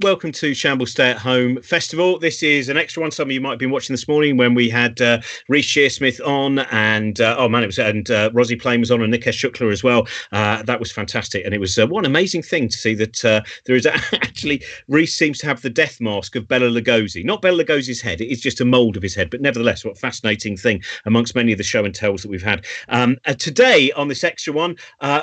Welcome to Shambles Stay at Home Festival. This is an extra one. Some of you might have been watching this morning when we had Reece Shearsmith on and Rosie Plain was on and Nikesh Shukla as well. That was fantastic. And it was what an amazing thing to see that there is actually, Reece seems to have the death mask of Bela Lugosi. Not Bela Lugosi's head, it is just a mould of his head. But nevertheless, what a fascinating thing amongst many of the show and tells that we've had. Today on this extra one,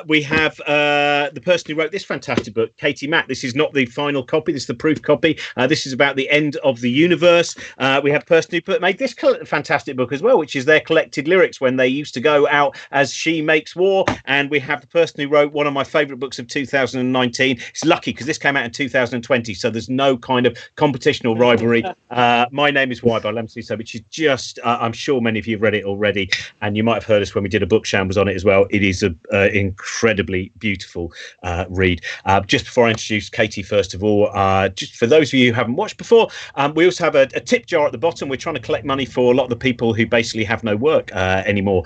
we have the person who wrote this fantastic book, Katie Mack. This is not the final copy. This is the proof copy. This is about the end of the universe. We have a person who made this fantastic book as well, which is their collected lyrics when they used to go out as She Makes War. And we have the person who wrote one of my favourite books of 2019. It's lucky because this came out in 2020, so there's no kind of competition or rivalry. My Name is Why by Lemn Sissay, which is just, I'm sure many of you have read it already, and you might have heard us when we did a book shambles on it as well. It is an incredibly beautiful read. Just before I introduce Katie, first of all, just for those of you who haven't watched before, we also have a tip jar at the bottom. We're trying to collect money for a lot of the people who basically have no work anymore,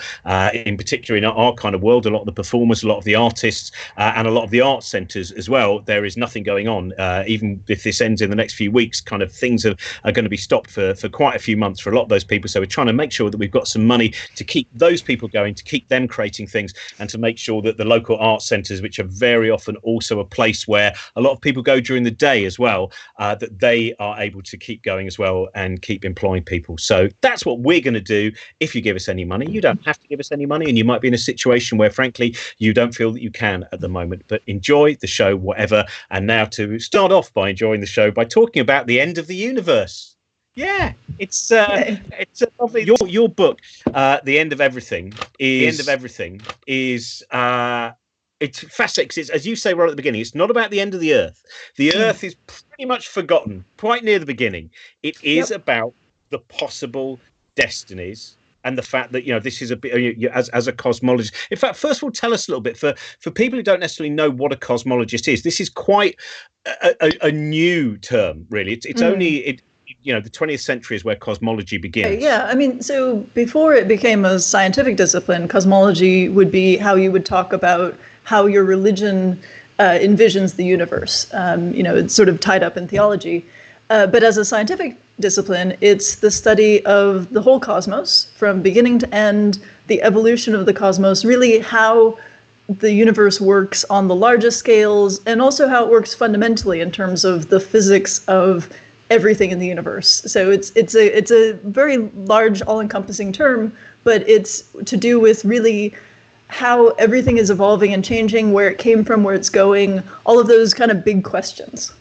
in particular in our kind of world. A lot of the performers, a lot of the artists, and a lot of the art centres as well. There is nothing going on. Even if this ends in the next few weeks, kind of things are going to be stopped for quite a few months for a lot of those people. So we're trying to make sure that we've got some money to keep those people going, to keep them creating things, and to make sure that the local art centres, which are very often also a place where a lot of people go during the day as well, that they are able to keep going as well and keep employing people. So that's what we're going to do. If you give us any money, you don't have to give us any money, and you might be in a situation where frankly you don't feel that you can at the moment, but enjoy the show whatever. And now to start off by enjoying the show by talking about the end of the universe. Yeah, it's a lovely. Your book, The End of Everything is it's fascinating because, as you say right at the beginning, it's not about the end of the Earth. The Earth is pretty much forgotten quite near the beginning. It is about the possible destinies and the fact that, this is a bit as a cosmologist. In fact, first of all, tell us a little bit for people who don't necessarily know what a cosmologist is. This is quite a new term, really. It's only the 20th century is where cosmology begins. Yeah, I mean, so before it became a scientific discipline, cosmology would be how you would talk about how your religion envisions the universe. It's sort of tied up in theology. But as a scientific discipline, it's the study of the whole cosmos from beginning to end, the evolution of the cosmos, really how the universe works on the largest scales, and also how it works fundamentally in terms of the physics of everything in the universe. So it's a very large, all-encompassing term, but it's to do with really how everything is evolving and changing, where it came from, where it's going, all of those kind of big questions.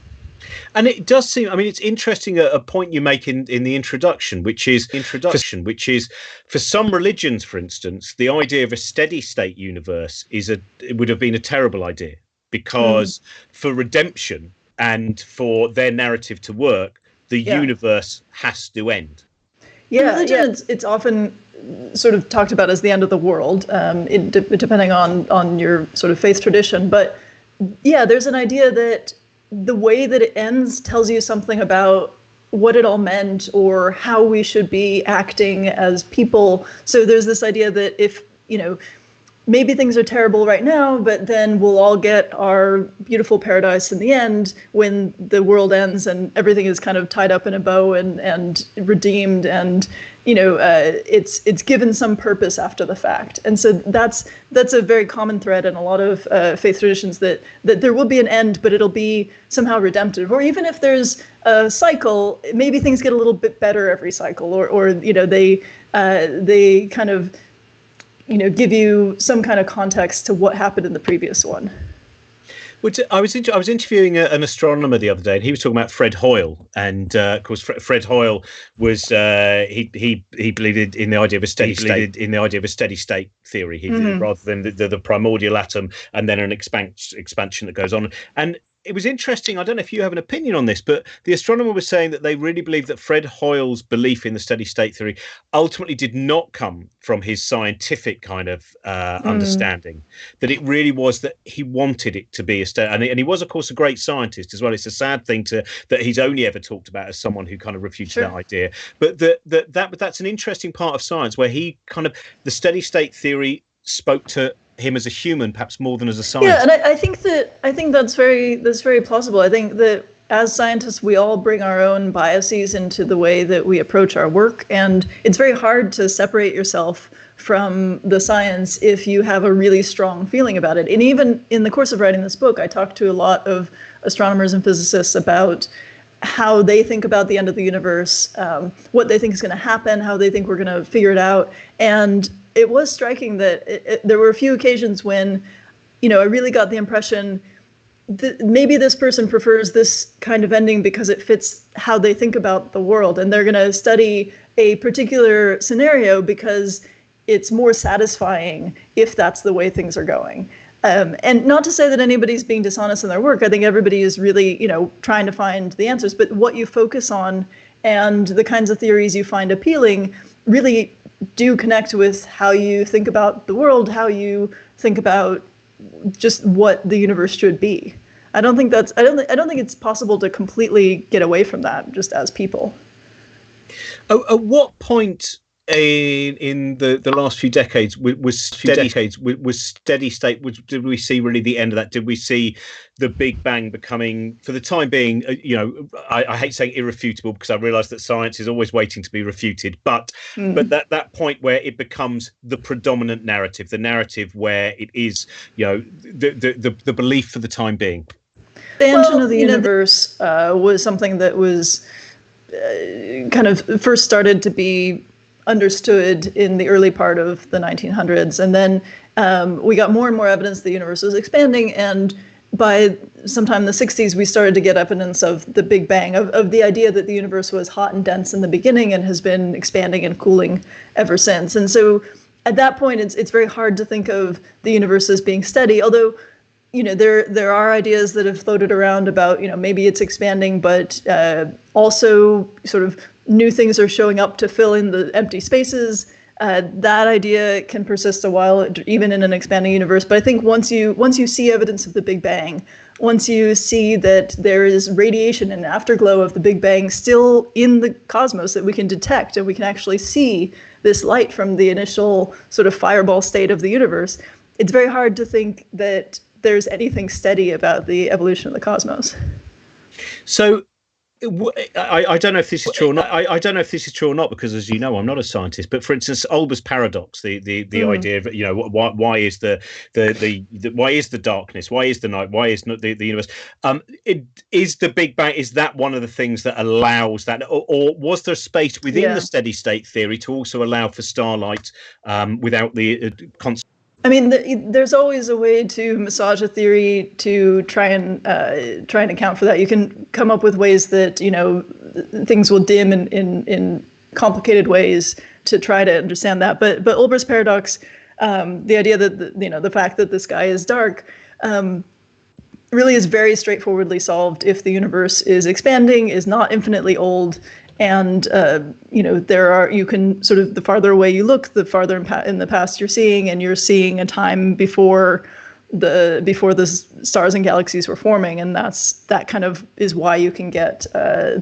And it does seem, it's interesting a point you make in the introduction, which is for some religions, for instance, the idea of a steady state universe it would have been a terrible idea, because for redemption and for their narrative to work, the universe has to end. Yeah, religion, it's often sort of talked about as the end of the world, depending on your sort of faith tradition. But yeah, there's an idea that the way that it ends tells you something about what it all meant or how we should be acting as people. So there's this idea that if, maybe things are terrible right now, but then we'll all get our beautiful paradise in the end when the world ends and everything is kind of tied up in a bow and redeemed, and it's given some purpose after the fact. And so that's a very common thread in a lot of faith traditions, that there will be an end, but it'll be somehow redemptive. Or even if there's a cycle, maybe things get a little bit better every cycle, or they kind of give you some kind of context to what happened in the previous one. Which I was interviewing an astronomer the other day, and he was talking about Fred Hoyle, and of course Fred Hoyle was he believed in the idea of a steady state theory, rather than the primordial atom and then an expansion that goes on. And it was interesting. I don't know if you have an opinion on this, but the astronomer was saying that they really believe that Fred Hoyle's belief in the steady state theory ultimately did not come from his scientific kind of understanding, that it really was that he wanted it to be a steady, and he was, of course, a great scientist as well. It's a sad thing that he's only ever talked about as someone who kind of refuted that idea. But that's an interesting part of science, where he kind of, the steady state theory spoke to him as a human perhaps more than as a scientist. Yeah, and I think that's very plausible. I think that as scientists, we all bring our own biases into the way that we approach our work. And it's very hard to separate yourself from the science if you have a really strong feeling about it. And even in the course of writing this book, I talked to a lot of astronomers and physicists about how they think about the end of the universe, what they think is going to happen, how they think we're going to figure it out. And it was striking that there were a few occasions when, I really got the impression that maybe this person prefers this kind of ending because it fits how they think about the world. And they're going to study a particular scenario because it's more satisfying if that's the way things are going. And not to say that anybody's being dishonest in their work. I think everybody is really, trying to find the answers. But what you focus on and the kinds of theories you find appealing really do connect with how you think about the world, how you think about just what the universe should be. I don't think it's possible to completely get away from that just as people. At what point in the last few decades was steady state? Did we see really the end of that? Did we see the Big Bang becoming, for the time being, I hate saying irrefutable because I realise that science is always waiting to be refuted, but that point where it becomes the predominant narrative, the narrative where it is, the belief for the time being. The engine of the universe was something that was kind of first started to be understood in the early part of the 1900s. And then we got more and more evidence the universe was expanding. And by sometime in the 60s, we started to get evidence of the Big Bang, of the idea that the universe was hot and dense in the beginning and has been expanding and cooling ever since. And so at that point, it's very hard to think of the universe as being steady, although there are ideas that have floated around about, maybe it's expanding, but also sort of new things are showing up to fill in the empty spaces. That idea can persist a while, even in an expanding universe. But I think once you see evidence of the Big Bang, once you see that there is radiation and afterglow of the Big Bang still in the cosmos that we can detect, and we can actually see this light from the initial sort of fireball state of the universe, it's very hard to think that there's anything steady about the evolution of the cosmos. So I don't know if this is true or not. I don't know if this is true or not because, as you know, I'm not a scientist. But for instance, Olbers paradox, the idea of why is why is the darkness? Why is the night? Why is not the universe? Is the Big Bang? Is that one of the things that allows that, or was there space within the steady state theory to also allow for starlight without the constant? I mean, there's always a way to massage a theory to try and account for that. You can come up with ways that things will dim in complicated ways to try to understand that. But Olbers paradox, the idea that the fact that the sky is dark, really is very straightforwardly solved if the universe is expanding, is not infinitely old. And, you can sort of, the farther away you look, the farther in the past you're seeing, and you're seeing a time before the stars and galaxies were forming. And that kind of is why you can get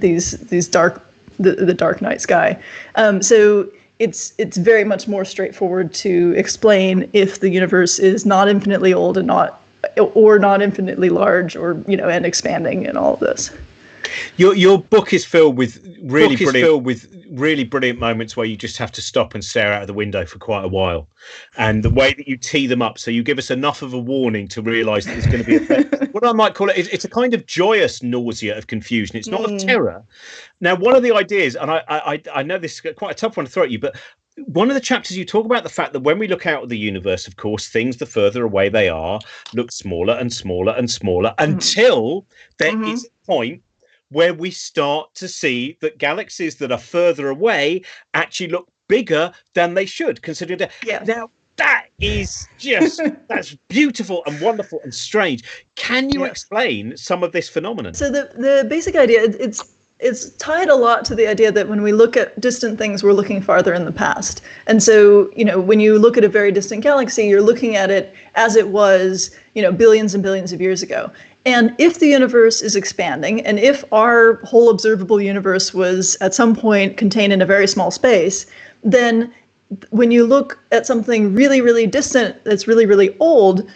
these dark, the dark night sky. So it's very much more straightforward to explain if the universe is not infinitely old and not infinitely large, or, and expanding and all of this. Your book is filled with really brilliant moments where you just have to stop and stare out of the window for quite a while, and the way that you tee them up, so you give us enough of a warning to realise that it's going to be what I might call it's a kind of joyous nausea of confusion. It's not of terror. Now, one of the ideas, and I know this is quite a tough one to throw at you, but one of the chapters you talk about the fact that when we look out at the universe, of course, things, the further away they are, look smaller and smaller and smaller until there is a point where we start to see that galaxies that are further away actually look bigger than they should, considering that. Yeah. Now, that is just, that's beautiful and wonderful and strange. Can you explain some of this phenomenon? So the basic idea, it's tied a lot to the idea that when we look at distant things, we're looking farther in the past. And so, when you look at a very distant galaxy, you're looking at it as it was, billions and billions of years ago. And if the universe is expanding, and if our whole observable universe was at some point contained in a very small space, then when you look at something really, really distant that's really, really old,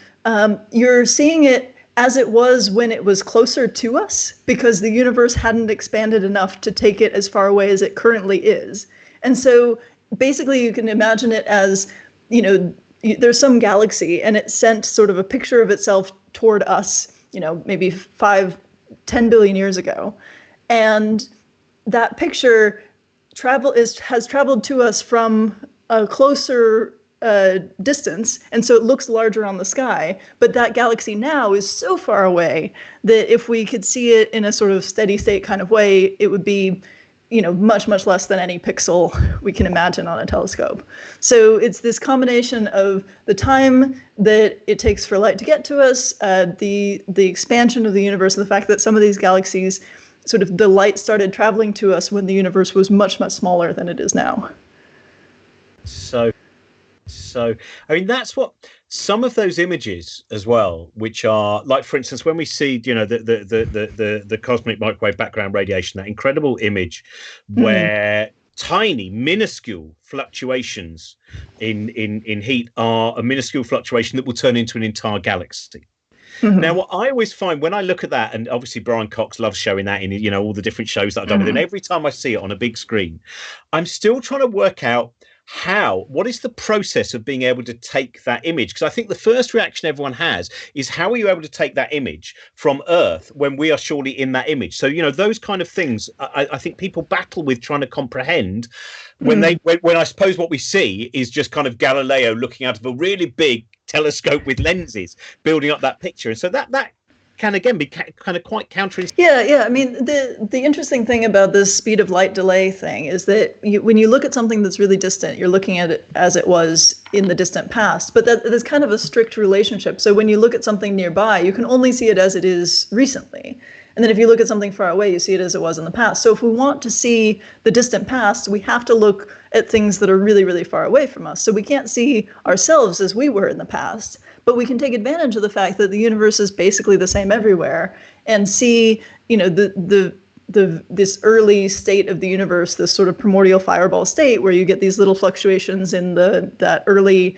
you're seeing it as it was when it was closer to us, because the universe hadn't expanded enough to take it as far away as it currently is. And so basically you can imagine it as, there's some galaxy and it sent sort of a picture of itself toward us, maybe 5-10 billion years ago. And that picture has traveled to us from a closer distance, and so it looks larger on the sky. But that galaxy now is so far away that if we could see it in a sort of steady state kind of way, it would be, much, much less than any pixel we can imagine on a telescope. So it's this combination of the time that it takes for light to get to us, the expansion of the universe, and the fact that some of these galaxies, sort of the light started traveling to us when the universe was much, much smaller than it is now. So, I mean, that's what some of those images as well, which are like, for instance, when we see, the cosmic microwave background radiation, that incredible image where tiny, minuscule fluctuations in heat are a minuscule fluctuation that will turn into an entire galaxy. Mm-hmm. Now, what I always find when I look at that, and obviously Brian Cox loves showing that in, all the different shows that I've done with him, every time I see it on a big screen, I'm still trying to work out what is the process of being able to take that image? Because I think the first reaction everyone has is, how are you able to take that image from Earth when we are surely in that image? So, those kind of things, I think people battle with trying to comprehend when I suppose what we see is just kind of Galileo looking out of a really big telescope with lenses, building up that picture. And so that can again be kind of quite counterintuitive. Yeah. I mean, the interesting thing about this speed of light delay thing is that when you look at something that's really distant, you're looking at it as it was in the distant past. But there's kind of a strict relationship. So when you look at something nearby, you can only see it as it is recently. And then if you look at something far away, you see it as it was in the past. So if we want to see the distant past, we have to look at things that are really, really far away from us. So we can't see ourselves as we were in the past, but we can take advantage of the fact that the universe is basically the same everywhere and see, this early state of the universe, this sort of primordial fireball state where you get these little fluctuations in that early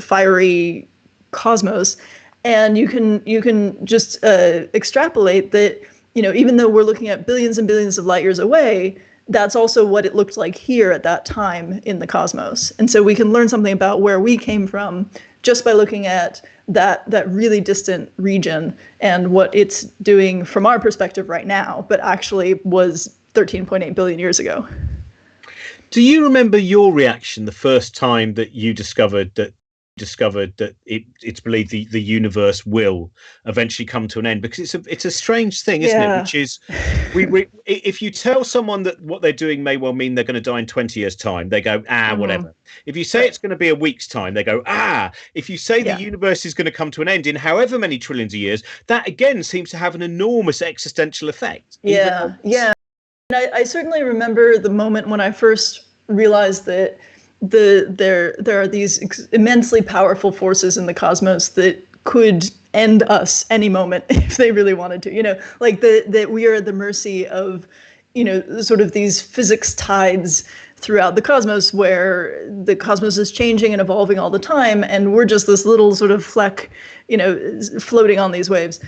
fiery cosmos. And you can just extrapolate that, even though we're looking at billions and billions of light years away, that's also what it looked like here at that time in the cosmos. And so we can learn something about where we came from just by looking at that really distant region and what it's doing from our perspective right now, but actually was 13.8 billion years ago. Do you remember your reaction the first time that you discovered that it's believed the universe will eventually come to an end? Because it's a strange thing, isn't it? Which is, if you tell someone that what they're doing may well mean they're going to die in 20 years' time, they go, whatever. If you say it's going to be a week's time, they go, If you say the universe is going to come to an end in however many trillions of years, that again seems to have an enormous existential effect. Yeah. And I certainly remember the moment when I first realized that there are these immensely powerful forces in the cosmos that could end us any moment if they really wanted to, like that we are at the mercy of, sort of these physics tides throughout the cosmos where the cosmos is changing and evolving all the time. And we're just this little sort of fleck, floating on these waves.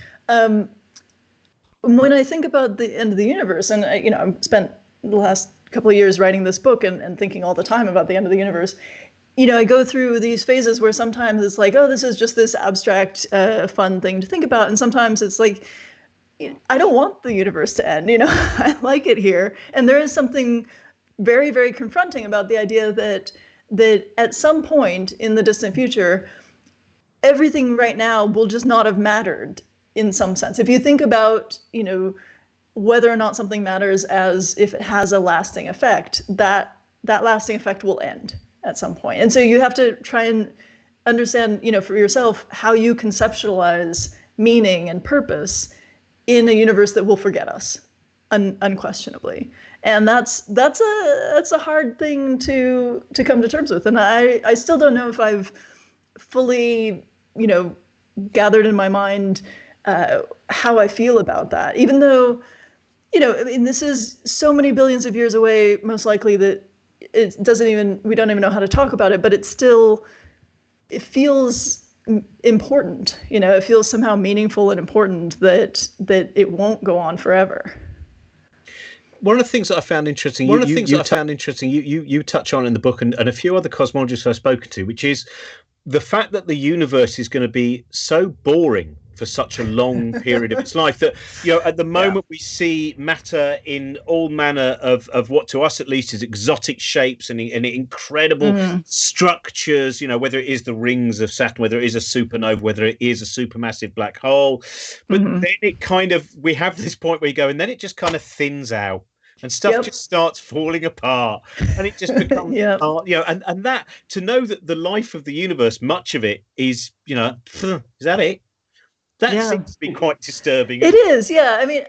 When I think about the end of the universe, and I've spent the last couple of years writing this book and thinking all the time about the end of the universe, I go through these phases where sometimes it's like, this is just this abstract, fun thing to think about. And sometimes it's like, I don't want the universe to end, I like it here. And there is something very, very confronting about the idea that at some point in the distant future, everything right now will just not have mattered in some sense. If you think about, whether or not something matters as if it has a lasting effect, that lasting effect will end at some point. And so you have to try and understand, for yourself, how you conceptualize meaning and purpose in a universe that will forget us, unquestionably. And that's a hard thing to come to terms with. And I still don't know if I've fully, gathered in my mind how I feel about that, even though, this is so many billions of years away, most likely that we don't even know how to talk about it, but it feels important. It feels somehow meaningful and important that it won't go on forever. One of the things that I found interesting, you touch on in the book, and a few other cosmologists I've spoken to, which is the fact that the universe is going to be so boring for such a long period of its life that, at the moment we see matter in all manner of what to us at least is exotic shapes and incredible structures, whether it is the rings of Saturn, whether it is a supernova, whether it is a supermassive black hole. But then we have this point where you go, and then it just kind of thins out. And stuff just starts falling apart, and it just becomes, and that, to know that the life of the universe, much of it is, is that it? That seems to be quite disturbing. It is, yeah. I mean,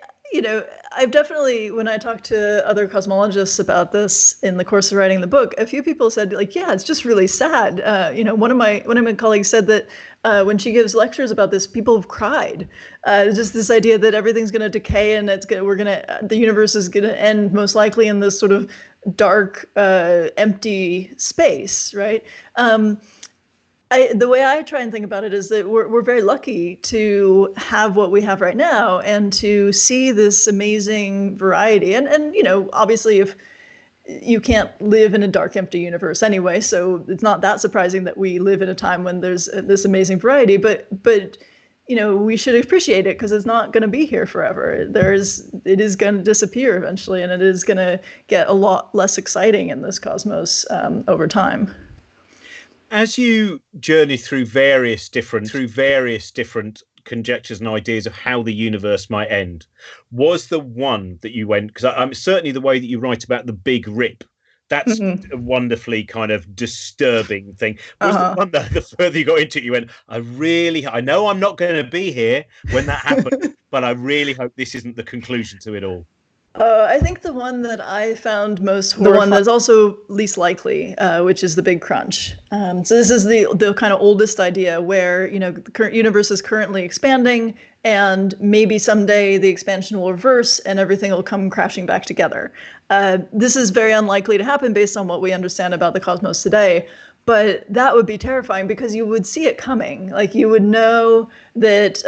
I've definitely, when I talked to other cosmologists about this in the course of writing the book, a few people said, like, yeah, it's just really sad. One of my colleagues said that when she gives lectures about this, people have cried. Just this idea that everything's going to decay and the universe is going to end most likely in this sort of dark, empty space, right? The way I try and think about it is that we're very lucky to have what we have right now and to see this amazing variety. And obviously, if you can't live in a dark, empty universe anyway, so it's not that surprising that we live in a time when there's this amazing variety. But we should appreciate it because it's not going to be here forever. It is going to disappear eventually, and it is going to get a lot less exciting in this cosmos over time. As you journey through various different conjectures and ideas of how the universe might end, was the one that you went, because I'm certainly the way that you write about the big rip, that's a wonderfully kind of disturbing thing. Was the one that the further you got into it, you went, I know I'm not going to be here when that happened, but I really hope this isn't the conclusion to it all. I think the one that I found most horrifying, the one that's also least likely, which is the Big Crunch. So this is the kind of oldest idea where, the current universe is currently expanding, and maybe someday the expansion will reverse and everything will come crashing back together. This is very unlikely to happen based on what we understand about the cosmos today. But that would be terrifying because you would see it coming. Like, you would know that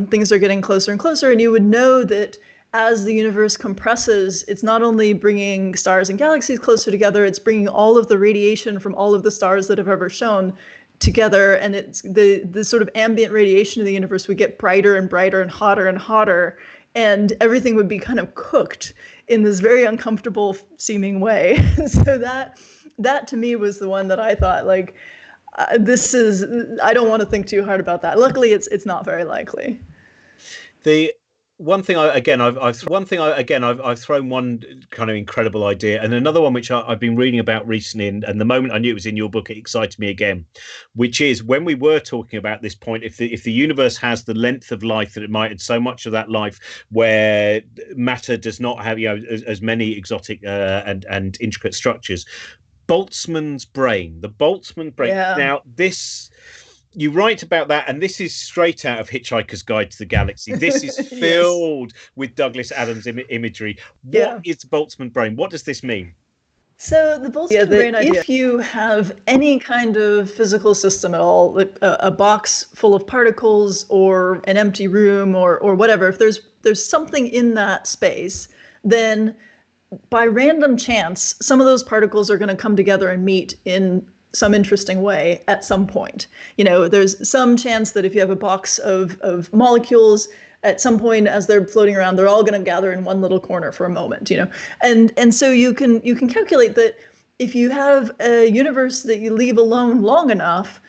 things are getting closer and closer, and you would know that as the universe compresses, it's not only bringing stars and galaxies closer together, it's bringing all of the radiation from all of the stars that have ever shone together. And it's the sort of ambient radiation of the universe would get brighter and brighter and hotter. And everything would be kind of cooked in this very uncomfortable seeming way. So that to me was the one that I thought, like, I don't want to think too hard about that. Luckily, it's not very likely. I've thrown one kind of incredible idea, and another one which I've been reading about recently, and the moment I knew it was in your book, it excited me again, which is when we were talking about this point, if the universe has the length of life that it might, and so much of that life where matter does not have as many exotic and intricate structures, Boltzmann's brain, the Boltzmann brain. Yeah. Now this. You write about that, and this is straight out of Hitchhiker's Guide to the Galaxy. This is filled with Douglas Adams imagery. What is the Boltzmann brain? What does this mean? So the Boltzmann brain idea, if you have any kind of physical system at all, like a box full of particles or an empty room or whatever, if there's something in that space, then by random chance, some of those particles are going to come together and meet in some interesting way at some point. There's some chance that if you have a box of molecules, at some point as they're floating around, they're all going to gather in one little corner for a moment, and so you can calculate that if you have a universe that you leave alone long enough,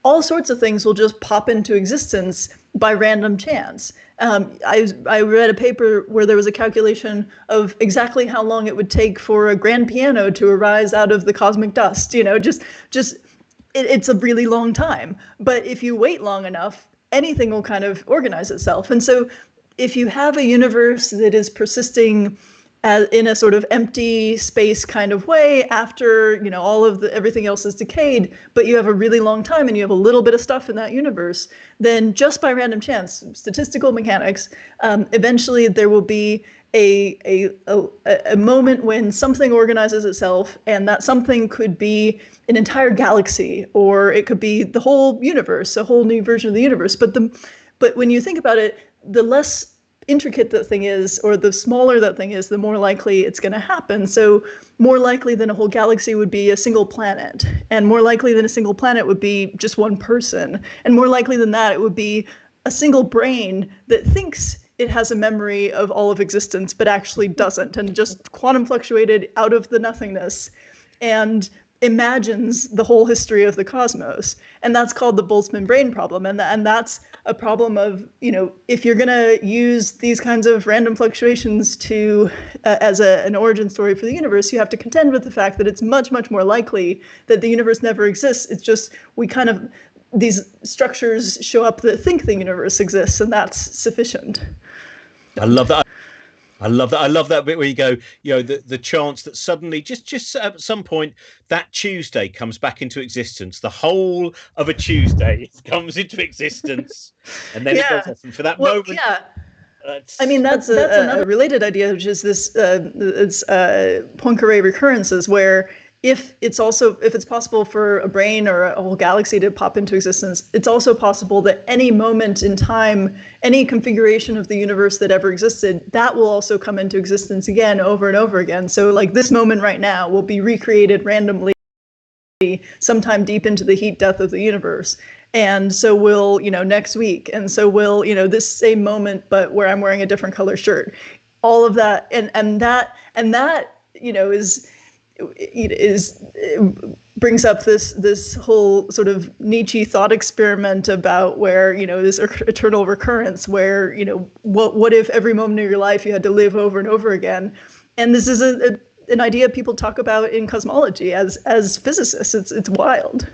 all sorts of things will just pop into existence by random chance. I read a paper where there was a calculation of exactly how long it would take for a grand piano to arise out of the cosmic dust. It's a really long time. But if you wait long enough, anything will kind of organize itself. And so if you have a universe that is persisting in a sort of empty space kind of way after, all of everything else is decayed, but you have a really long time and you have a little bit of stuff in that universe, then just by random chance, statistical mechanics, eventually there will be a moment when something organizes itself, and that something could be an entire galaxy, or it could be the whole universe, a whole new version of the universe. But when you think about it, the less intricate that thing is, or the smaller that thing is, the more likely it's going to happen. So more likely than a whole galaxy would be a single planet, and more likely than a single planet would be just one person, and more likely than that it would be a single brain that thinks it has a memory of all of existence but actually doesn't, and just quantum fluctuated out of the nothingness and imagines the whole history of the cosmos. And that's called the Boltzmann Brain problem. And that's a problem of, if you're going to use these kinds of random fluctuations to as an origin story for the universe, you have to contend with the fact that it's much, much more likely that the universe never exists. It's just these structures show up that think the universe exists, and that's sufficient. I love that. I love that bit where you go, the chance that suddenly, just at some point, that Tuesday comes back into existence. The whole of a Tuesday comes into existence, and then it goes off. And for that moment, I mean, that's another related idea, which is this Poincare recurrences, where if it's possible for a brain or a whole galaxy to pop into existence, it's also possible that any moment in time, any configuration of the universe that ever existed, that will also come into existence again over and over again. So like this moment right now will be recreated randomly sometime deep into the heat death of the universe. And so will, next week. And so will, this same moment, but where I'm wearing a different color shirt. All of that, and that, brings up this whole sort of Nietzsche thought experiment about where, this eternal recurrence, where, what if every moment of your life you had to live over and over again? And this is an idea people talk about in cosmology as physicists. It's wild.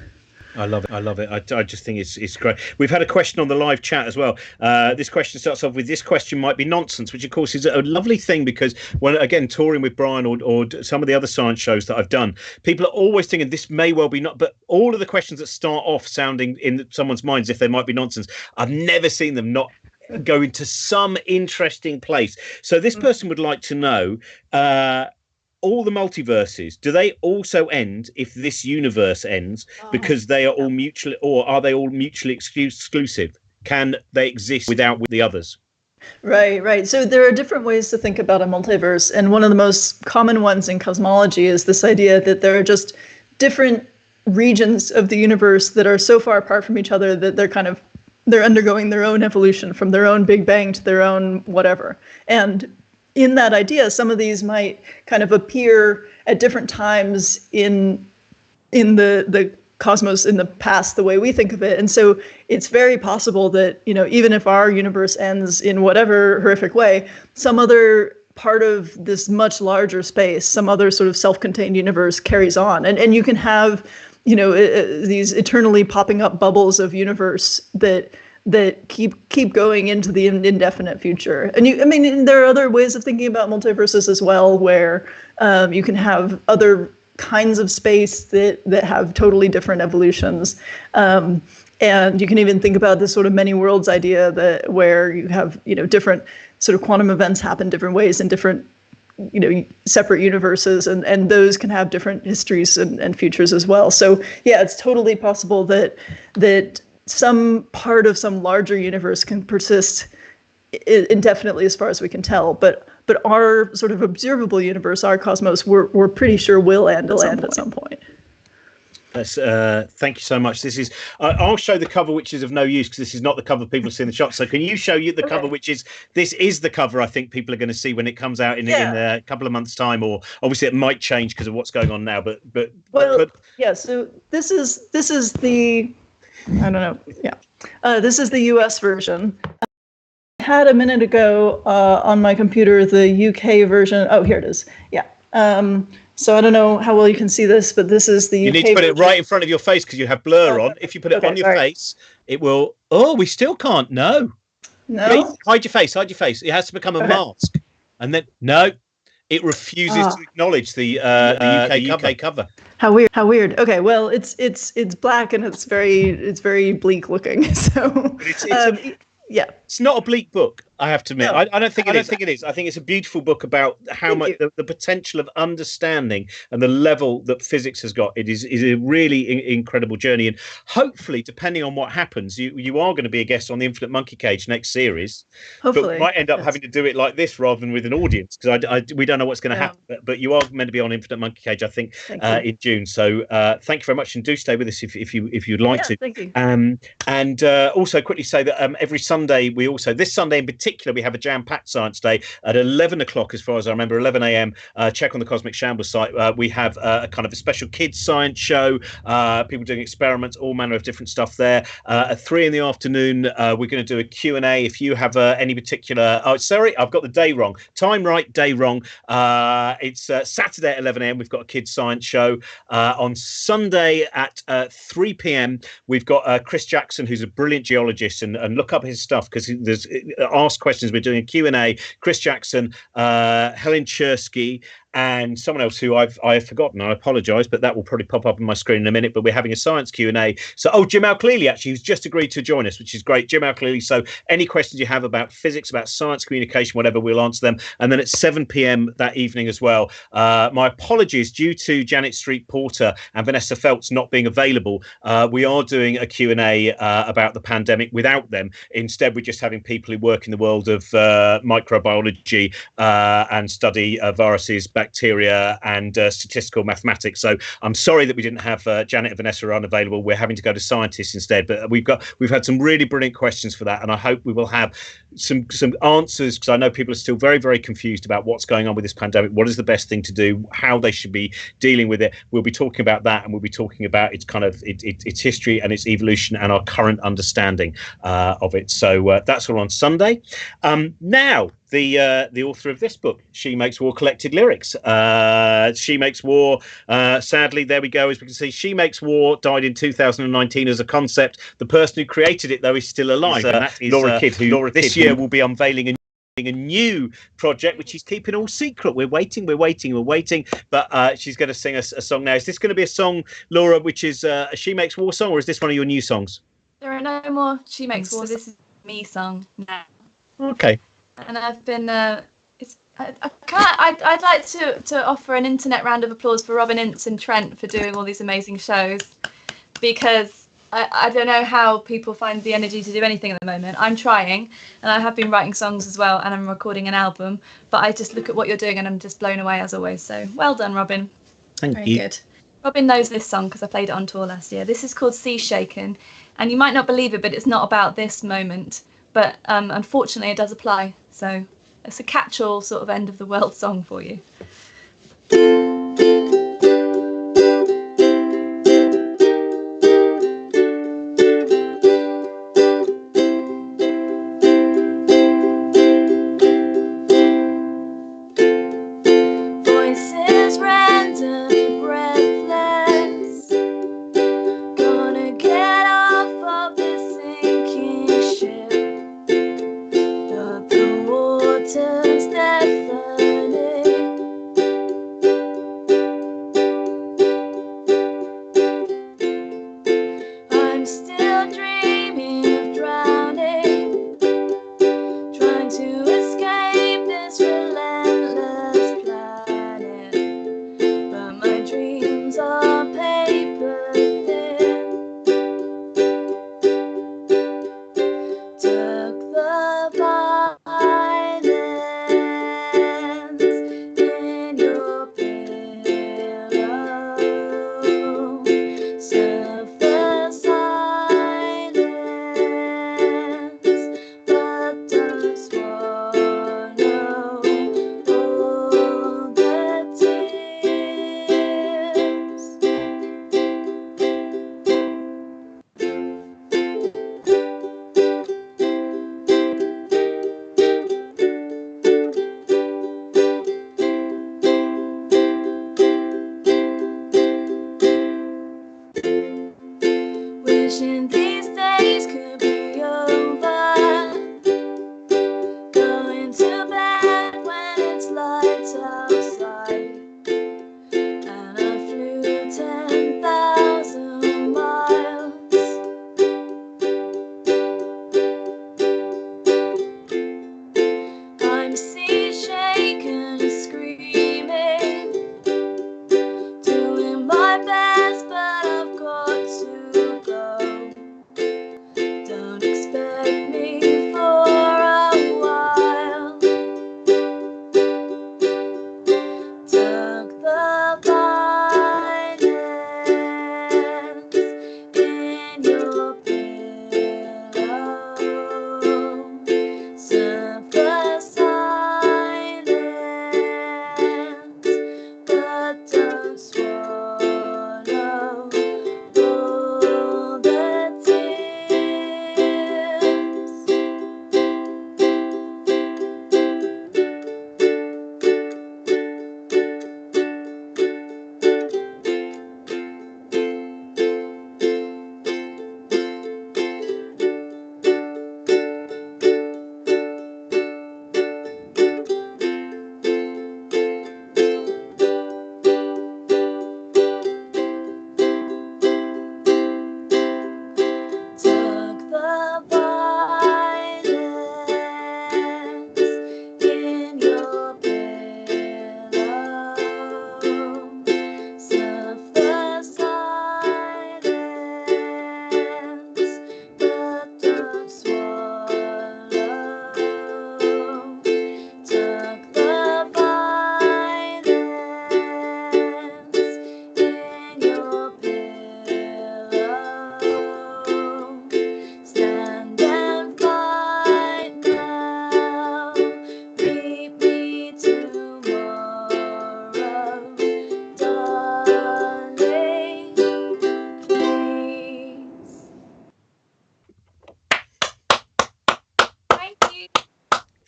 I love it. I just think it's great. We've had a question on the live chat as well. This question starts off with, this question might be nonsense, which of course is a lovely thing, because when, again, touring with Brian or some of the other science shows that I've done, people are always thinking this may well be not, but all of the questions that start off sounding in someone's minds if they might be nonsense, I've never seen them not go into some interesting place. So this person would like to know, all the multiverses, do they also end if this universe ends, because they are all mutually, or are they all mutually exclusive? Can they exist without the others? Right. So there are different ways to think about a multiverse, and one of the most common ones in cosmology is this idea that there are just different regions of the universe that are so far apart from each other that they're undergoing their own evolution, from their own Big Bang to their own whatever. And in that idea, some of these might kind of appear at different times in the cosmos in the past, the way we think of it. And so it's very possible that, even if our universe ends in whatever horrific way, some other part of this much larger space, some other sort of self-contained universe carries on. And you can have, these eternally popping up bubbles of universe that keep going into the indefinite future. And there are other ways of thinking about multiverses as well, where you can have other kinds of space that have totally different evolutions. And you can even think about this sort of many worlds idea, where you have, different sort of quantum events happen different ways in different, separate universes, and those can have different histories and futures as well. So yeah, it's totally possible that some part of some larger universe can persist indefinitely, as far as we can tell. But our sort of observable universe, our cosmos, we're pretty sure will end at some point. That's, thank you so much. This is, I'll show the cover, which is of no use because this is not the cover people see in the shop. So can you show the cover, which is, this is the cover I think people are going to see when it comes out in a couple of months' time, or obviously it might change because of what's going on now. So this is the, I don't know. Yeah. This is the US version. I had a minute ago on my computer the UK version. Oh, here it is. Yeah. So I don't know how well you can see this, but this is the UK You need to put version. it right in front of your face because you have blur on. If you put it on your face, it will... Oh, we still can't. No. Hide your face. It has to become a mask. And then... No. It refuses to acknowledge the UK cover. How weird. Okay, well, it's black and it's very bleak looking. So it's not a bleak book. I have to admit, No, I don't think it is. I think it's a beautiful book about how much the potential of understanding and the level that physics has got. It is a really incredible journey, and hopefully, depending on what happens, you are going to be a guest on the Infinite Monkey Cage next series. Hopefully, but we might end up having to do it like this rather than with an audience, because we don't know what's going to happen. But you are meant to be on Infinite Monkey Cage, I think, in June. So thank you very much, and do stay with us if you'd like to. Thank you. And also quickly say that every Sunday this Sunday in particular, we have a jam-packed science day at 11 o'clock, as far as I remember, 11 a.m. Check on the Cosmic Shambles site. We have a kind of a special kids science show, people doing experiments, all manner of different stuff there. At 3 in the afternoon, we're going to do a Q&A. If you have any particular... Oh, sorry, I've got the day wrong. Time right, day wrong. It's Saturday at 11 a.m. We've got a kids science show. On Sunday at 3 p.m., we've got Chris Jackson, who's a brilliant geologist, and look up his stuff, because there's ask questions. We're doing a Q&A. Chris Jackson, Helen Chersky, and someone else who I have forgotten. I apologise, but that will probably pop up on my screen in a minute. But we're having a science Q&A. So, Jim Al-Khalili, actually, who's just agreed to join us, which is great. Jim Al-Khalili. So any questions you have about physics, about science, communication, whatever, we'll answer them. And then at 7 p.m. that evening as well. My apologies, due to Janet Street Porter and Vanessa Feltz not being available, we are doing a Q&A about the pandemic without them. Instead, we're just having people who work in the world of microbiology and study viruses, bacteria, and statistical mathematics. So I'm sorry that we didn't have Janet and Vanessa are unavailable. We're having to go to scientists instead. But we've had some really brilliant questions for that, and I hope we will have some answers, because I know people are still very, very confused about what's going on with this pandemic. What is the best thing to do? How they should be dealing with it? We'll be talking about that, and we'll be talking about its history and its evolution and our current understanding of it. So that's all on Sunday. Now, the author of this book, She Makes War, collected lyrics. She Makes War, sadly, there we go, as we can see, She Makes War died in 2019 as a concept. The person who created it, though, is still alive. And that is Laura Kidd, who this year will be unveiling a new project, which she's keeping all secret. We're waiting, but she's going to sing us a song now. Is this going to be a song, Laura, which is a She Makes War song, or is this one of your new songs? There are no more She Makes War. This is me song now. Okay. And I've been I'd like to offer an internet round of applause for Robin, Ince and Trent for doing all these amazing shows, because I don't know how people find the energy to do anything at the moment. I'm trying, and I have been writing songs as well, and I'm recording an album, but I just look at what you're doing and I'm just blown away as always. So well done, Robin. Thank Very you. Good. Robin knows this song because I played it on tour last year. This is called Sea Shaken, and you might not believe it, but it's not about this moment. But unfortunately, it does apply. So it's a catch-all sort of end of the world song for you. Voices random, breathless, gonna get off of this sinking ship. The water's deafening. I'm still dreaming of drowning, trying to escape this relentless planet. But my dreams are paper thin. Took the violence in your pillow. Suffer silence, but don't swallow all the wishing these days could be over. Going to bed when it's light outside. And I flew 10,000 miles.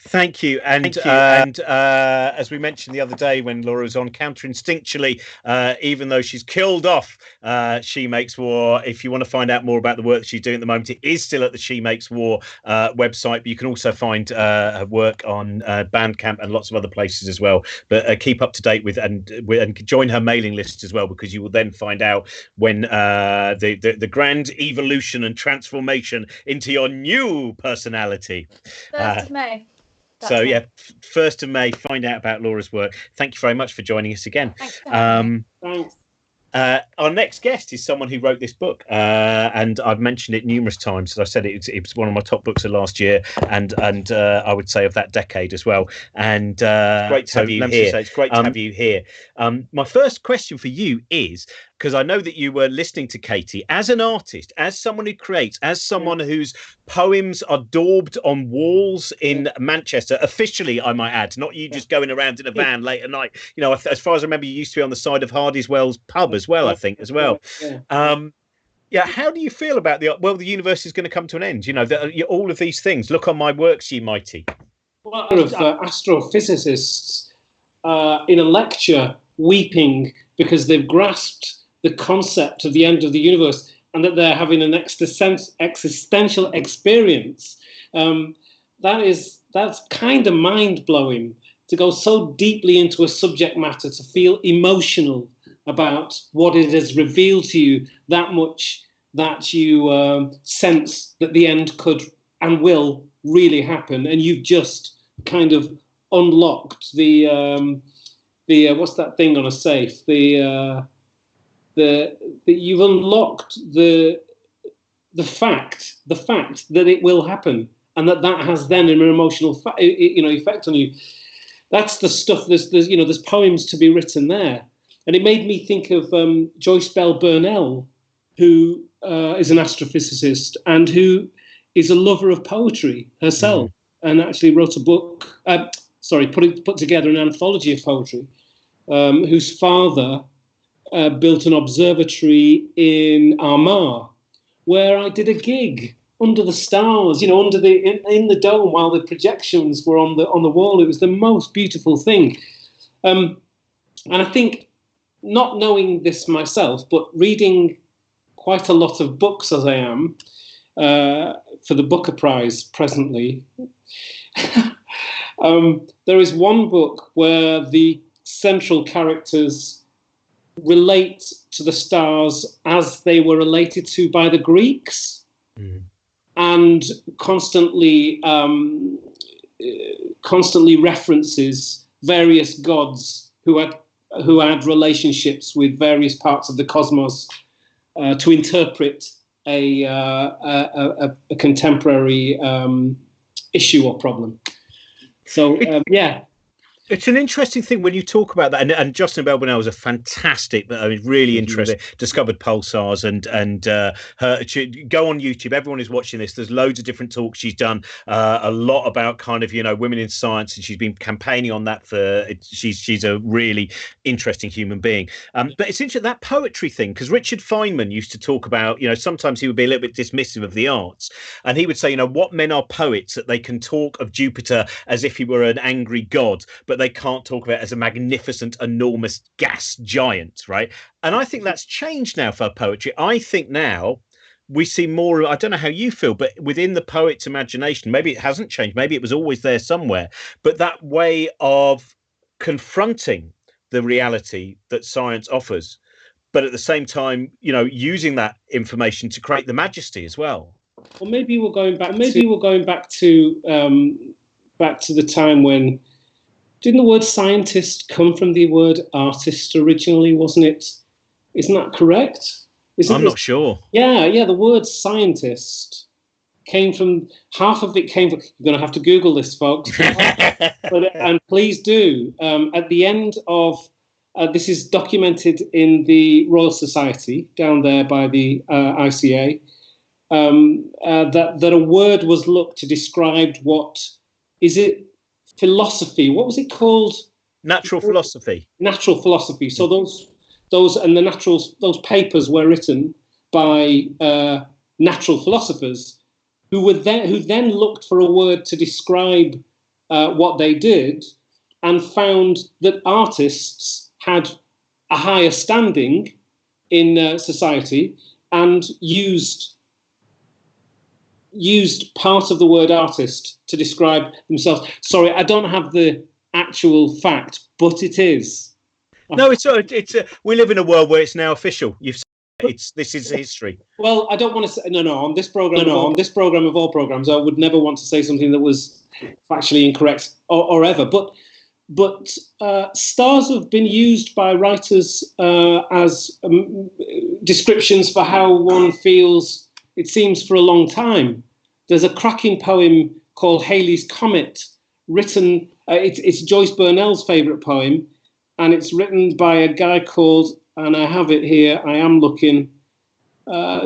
Thank you. And as we mentioned the other day when Laura was on, counterinstinctually, even though she's killed off She Makes War, if you want to find out more about the work that she's doing at the moment, it is still at the She Makes War website, but you can also find her work on Bandcamp and lots of other places as well. But keep up to date with and join her mailing list as well, because you will then find out when the grand evolution and transformation into your new personality. 1st of May. That's so, yeah, 1st of May, find out about Laura's work. Thank you very much for joining us again. Thanks. Our next guest is someone who wrote this book, and I've mentioned it numerous times. As I said, it was one of my top books of last year, and I would say of that decade as well. And great to have you here. It's great to have you here. My first question for you is, because I know that you were listening to Katie, as an artist, as someone who creates, as someone whose poems are daubed on walls in Manchester, officially, I might add, not you just going around in a van late at night. You know, as far as I remember, you used to be on the side of Hardy's Wells pub as well, I think, as well. Yeah, how do you feel about the universe is going to come to an end? You know, all of these things. Look on my works, ye mighty. Well, of astrophysicists in a lecture weeping because they've grasped the concept of the end of the universe and that they're having an existential experience. That's kind of mind-blowing, to go so deeply into a subject matter, to feel emotional about what it has revealed to you that much, that you sense that the end could and will really happen, and you've just kind of unlocked the what's that thing on a safe? You've unlocked the fact that it will happen, and that has then an emotional effect on you. That's the stuff. There's poems to be written there, and it made me think of Joyce Bell Burnell, who is an astrophysicist and who is a lover of poetry herself, and actually wrote a book. Put together an anthology of poetry. Whose father built an observatory in Armagh, where I did a gig under the stars, in the dome, while the projections were on the wall. It was the most beautiful thing. And I think, not knowing this myself, but reading quite a lot of books as I am for the Booker Prize presently, there is one book where the central characters relate to the stars as they were related to by the Greeks, and constantly references various gods who had relationships with various parts of the cosmos to interpret a contemporary issue or problem. So It's an interesting thing when you talk about that, and Justin Bell Burnell was a fantastic, really interesting, discovered pulsars, and her. Go on YouTube. Everyone is watching this. There's loads of different talks she's done. A lot about kind of women in science, and she's been campaigning on that for. She's a really interesting human being. But it's interesting, that poetry thing, because Richard Feynman used to talk about. Sometimes he would be a little bit dismissive of the arts, and he would say, what men are poets, that they can talk of Jupiter as if he were an angry god, but they can't talk about it as a magnificent, enormous gas giant, right? And I think that's changed now for poetry. I think now we see more, I don't know how you feel, but within the poet's imagination, maybe it hasn't changed, maybe it was always there somewhere, but that way of confronting the reality that science offers, but at the same time, using that information to create the majesty as well. Well, maybe we're going back to the time when, didn't the word scientist come from the word artist originally, wasn't it? Isn't that correct? I'm not sure. Yeah, the word scientist came from, half of it came from, you're going to have to Google this, folks. And please do. At the end of, this is documented in the Royal Society, down there by the ICA, that a word was looked to describe philosophy. What was it called? Natural philosophy. Natural philosophy. So those papers were written by natural philosophers who then looked for a word to describe what they did, and found that artists had a higher standing in society, and used part of the word artist to describe themselves. Sorry, I don't have the actual fact, but it is. No, it's we live in a world where it's now official. This is history. Well, I don't want to say no. On this program, on this program of all programs, I would never want to say something that was factually incorrect or ever. But stars have been used by writers as descriptions for how one feels, it seems, for a long time. There's a cracking poem called Halley's Comet, written, it's Joyce Burnell's favourite poem, and it's written by a guy called, and I have it here, I am looking,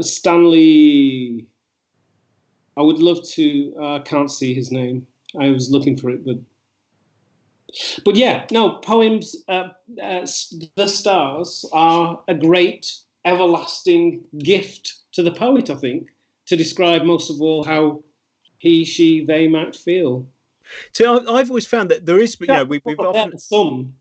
Stanley, I would love to, can't see his name. I was looking for it, but yeah, no, poems, the stars are a great, everlasting gift to the poet, I think, to describe most of all how he, she, they might feel. So I've always found that there is, we've often some.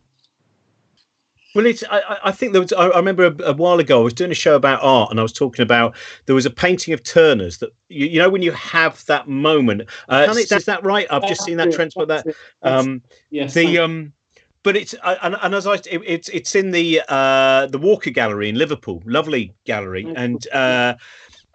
Well, I think there was. I remember a while ago I was doing a show about art, and I was talking about there was a painting of Turner's that you know when you have that moment. Is that right? I've just seen that trend, but that. Yes. But it's and as it's in the Walker Gallery in Liverpool, lovely gallery,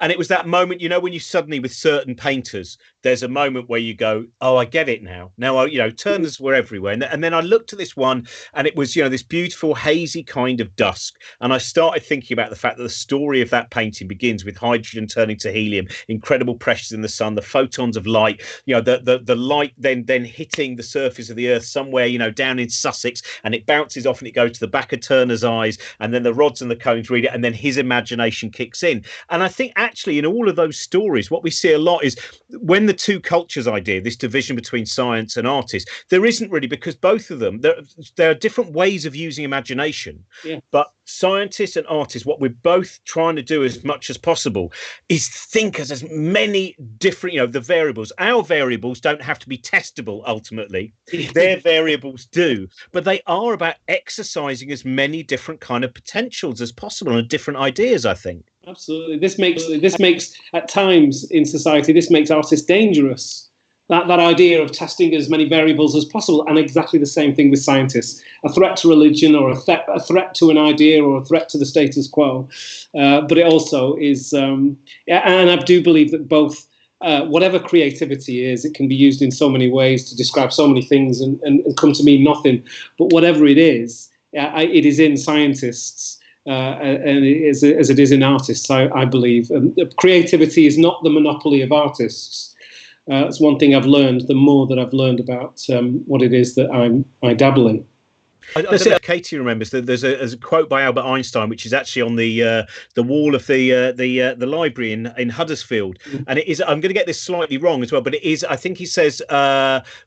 and it was that moment, when you suddenly, with certain painters, there's a moment where you go, oh, I get it now. Now, Turners were everywhere. And then I looked at this one, and it was, this beautiful, hazy kind of dusk. And I started thinking about the fact that the story of that painting begins with hydrogen turning to helium, incredible pressures in the sun, the photons of light, the light then hitting the surface of the earth somewhere, down in Sussex, and it bounces off and it goes to the back of Turner's eyes, and then the rods and the cones read it, and then his imagination kicks in. And I think actually in all of those stories, what we see a lot is when the two cultures idea, this division between science and artists, there isn't really, because both of them, there are different ways of using imagination. Yeah. But scientists and artists, what we're both trying to do as much as possible is think as many different, the variables. Our variables don't have to be testable ultimately. Their variables do, but they are about exercising as many different kind of potentials as possible and different ideas, I think. Absolutely. This makes at times in society, this makes artists dangerous. That idea of testing as many variables as possible, and exactly the same thing with scientists. A threat to religion, or a threat to an idea, or a threat to the status quo. But it also is, and I do believe that both, whatever creativity is, it can be used in so many ways to describe so many things and come to mean nothing. But whatever it is in scientists. And as it is in artists, I believe. Creativity is not the monopoly of artists. It's one thing I've learned, the more that I've learned about what it is that I dabble in. I don't know if Katie remembers that there's a quote by Albert Einstein, which is actually on the wall of the library in Huddersfield, and it is. I'm going to get this slightly wrong as well, but it is. I think he says,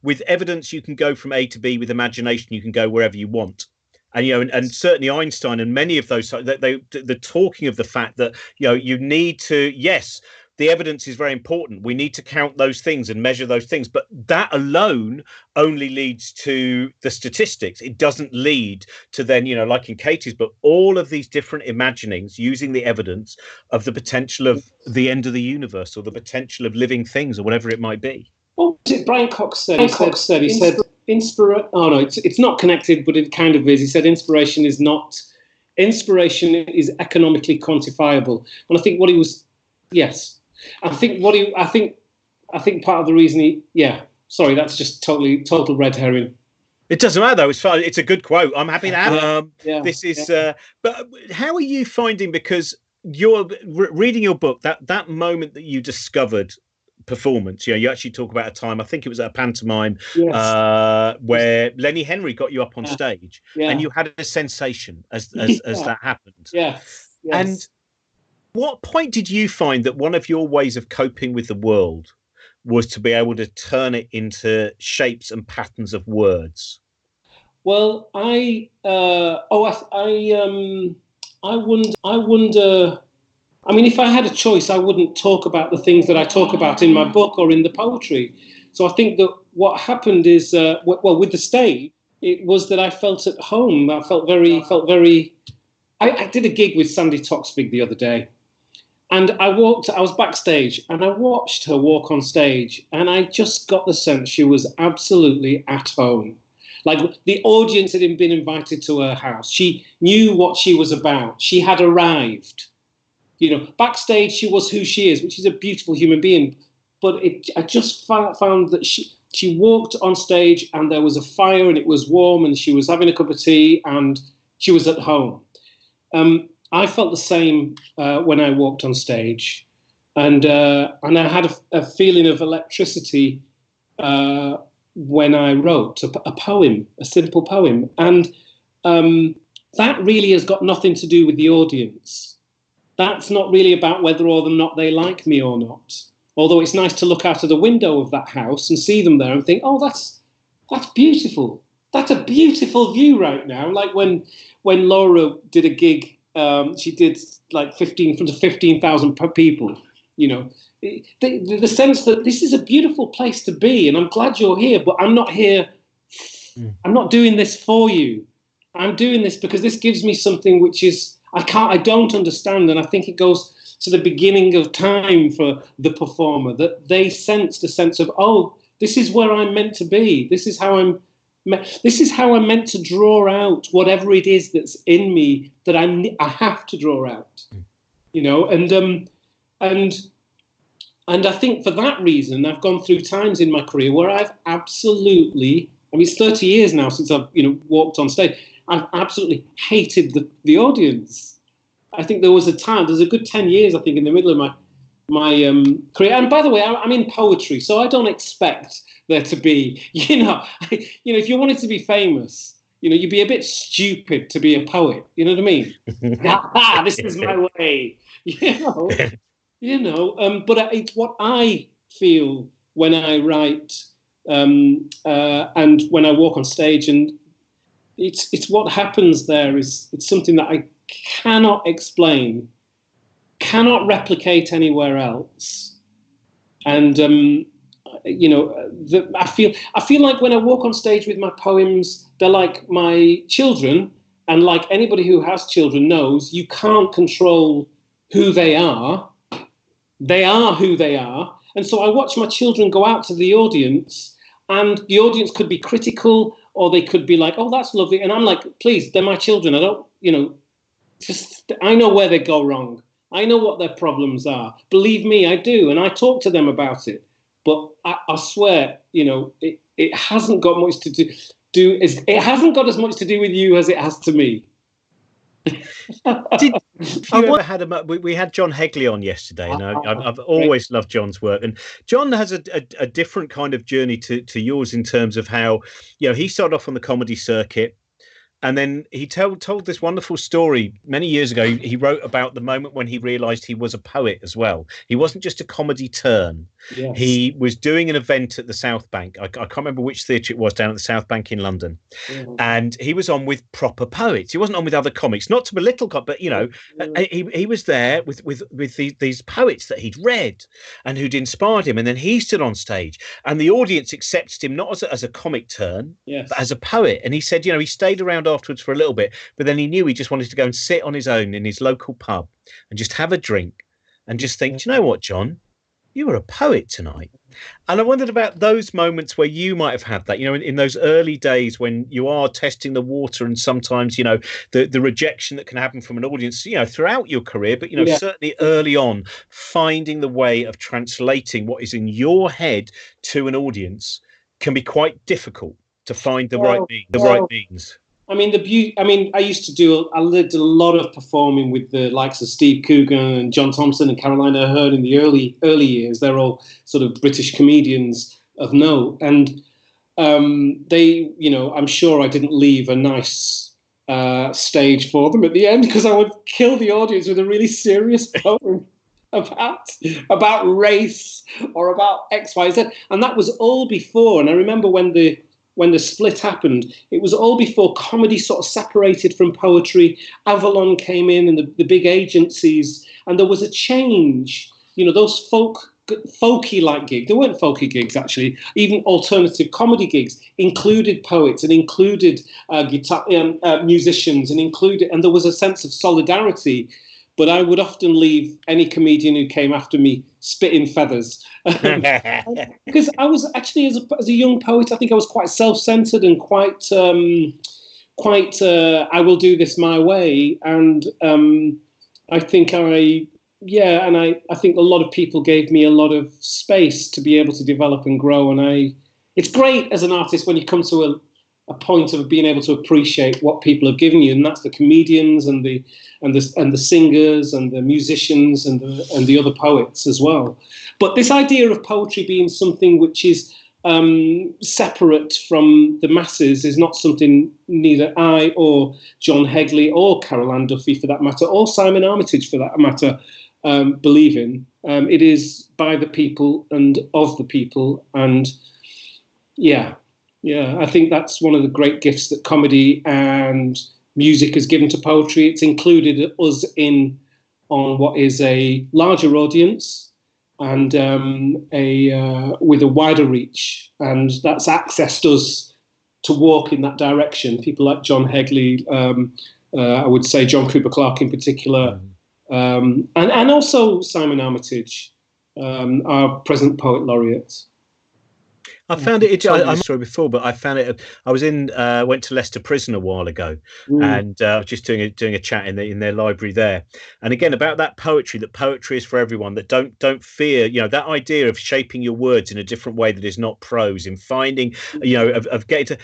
"With evidence, you can go from A to B. With imagination, you can go wherever you want." And and certainly Einstein and many of those, they're talking of the fact that you need to, yes, the evidence is very important. We need to count those things and measure those things, but that alone only leads to the statistics. It doesn't lead to then, like in Katie's book, all of these different imaginings using the evidence of the potential of the end of the universe or the potential of living things or whatever it might be. Well, Brian Cox said, he said, oh no, it's not connected, but it kind of is. He said inspiration is economically quantifiable. And I think what he was, yes. I think part of the reason sorry, that's just total red herring. It doesn't matter though. It's fine. It's a good quote. I'm happy to have it. But how are you finding, because you're reading your book, that moment that you discovered performance, you actually talk about a time, I think it was at a pantomime, where Lenny Henry got you up on stage, and you had a sensation as that happened. Yes. And what point did you find that one of your ways of coping with the world was to be able to turn it into shapes and patterns of words? Well, I wonder. I mean, if I had a choice, I wouldn't talk about the things that I talk about in my book or in the poetry. So I think that what happened is, with the stage, it was that I felt at home. I felt very. I did a gig with Sandy Toksvig the other day, and I was backstage, and I watched her walk on stage, and I just got the sense she was absolutely at home. Like, the audience had been invited to her house. She knew what she was about. She had arrived. You know, backstage, she was who she is, which is a beautiful human being. But I just found that she walked on stage, and there was a fire, and it was warm, and she was having a cup of tea, and she was at home. I felt the same when I walked on stage, and I had a feeling of electricity when I wrote a poem, a simple poem, and that really has got nothing to do with the audience. That's not really about whether or not they like me or not. Although it's nice to look out of the window of that house and see them there and think, oh, that's beautiful. That's a beautiful view right now. Like when Laura did a gig, she did like 15,000 people. You know, the sense that this is a beautiful place to be, and I'm glad you're here, but I'm not here. I'm not doing this for you. I'm doing this because this gives me something which is I don't understand, and I think it goes to the beginning of time for the performer, that they sensed a sense of, oh, this is where I'm meant to be. This is how I'm meant to draw out whatever it is that's in me that I have to draw out. You know, and I think for that reason, I've gone through times in my career where I've absolutely, I mean, it's 30 years now since I've, walked on stage. I've absolutely hated the audience. I think there was there's a good 10 years, I think, in the middle of my career. And by the way, I'm in poetry, so I don't expect there to be, if you wanted to be famous, you'd be a bit stupid to be a poet. You know what I mean? This is my way. But it's what I feel when I write and when I walk on stage, and it's what happens there it's something that I cannot explain, cannot replicate anywhere else. And I feel like when I walk on stage with my poems, they're like my children, and like anybody who has children knows, you can't control who they are. They are who they are. And so I watch my children go out to the audience, and the audience could be critical, or they could be like, oh, that's lovely. And I'm like, please, they're my children. I don't, I know where they go wrong. I know what their problems are. Believe me, I do. And I talk to them about it. But I swear, it hasn't got much to do. It hasn't got as much to do with you as it has to me. We had John Hegley on yesterday, and I've always loved John's work. And John has a different kind of journey to yours in terms of how, he started off on the comedy circuit. And then he told this wonderful story many years ago. He wrote about the moment when he realised he was a poet as well. He wasn't just a comedy turn. Yes. He was doing an event at the South Bank. I can't remember which theatre it was, down at the South Bank in London. Yeah. And he was on with proper poets. He wasn't on with other comics, not to belittle, but he was there with these poets that he'd read and who'd inspired him. And then he stood on stage, and the audience accepted him not as a comic turn, yes, but as a poet. And he said, he stayed around afterwards for a little bit, but then he knew he just wanted to go and sit on his own in his local pub and just have a drink and just think, do you know what, John, you were a poet tonight. And I wondered about those moments where you might have had that, in those early days when you are testing the water, and sometimes, the rejection that can happen from an audience, throughout your career, but, certainly early on, finding the way of translating what is in your head to an audience can be quite difficult to find the right means. I mean, I used to do a lot of performing with the likes of Steve Coogan and John Thompson and Carolina Ahern in the early years. They're all sort of British comedians of note. And they, I'm sure I didn't leave a nice stage for them at the end, because I would kill the audience with a really serious poem about race or about X, Y, Z. And that was all before. And I remember when the split happened, it was all before comedy sort of separated from poetry. Avalon came in, and the big agencies, and there was a change. Those folk folky like gigs. There weren't folky gigs actually. Even alternative comedy gigs included poets and included guitar musicians and there was a sense of solidarity. But I would often leave any comedian who came after me spitting feathers. Because I was actually, as a young poet, I think I was quite self-centered and quite I will do this my way. And I think I think a lot of people gave me a lot of space to be able to develop and grow. And it's great as an artist when you come to a point of being able to appreciate what people have given you, and that's the comedians and the singers and the musicians and the other poets as well. But this idea of poetry being something which is separate from the masses is not something neither I or John Hegley or Carol Ann Duffy for that matter, or Simon Armitage for that matter, believe in. It is by the people and of the people, and I think that's one of the great gifts that comedy and music has given to poetry. It's included us in on what is a larger audience and with a wider reach, and that's accessed us to walk in that direction. People like John Hegley, I would say John Cooper Clarke in particular, and also Simon Armitage, our present poet laureate. I found it. I'm sorry before, but I found it. I was went to Leicester Prison a while ago, and I was just doing a chat in their library there. And again, about that poetry. That poetry is for everyone. That don't fear. That idea of shaping your words in a different way that is not prose. In finding, of getting to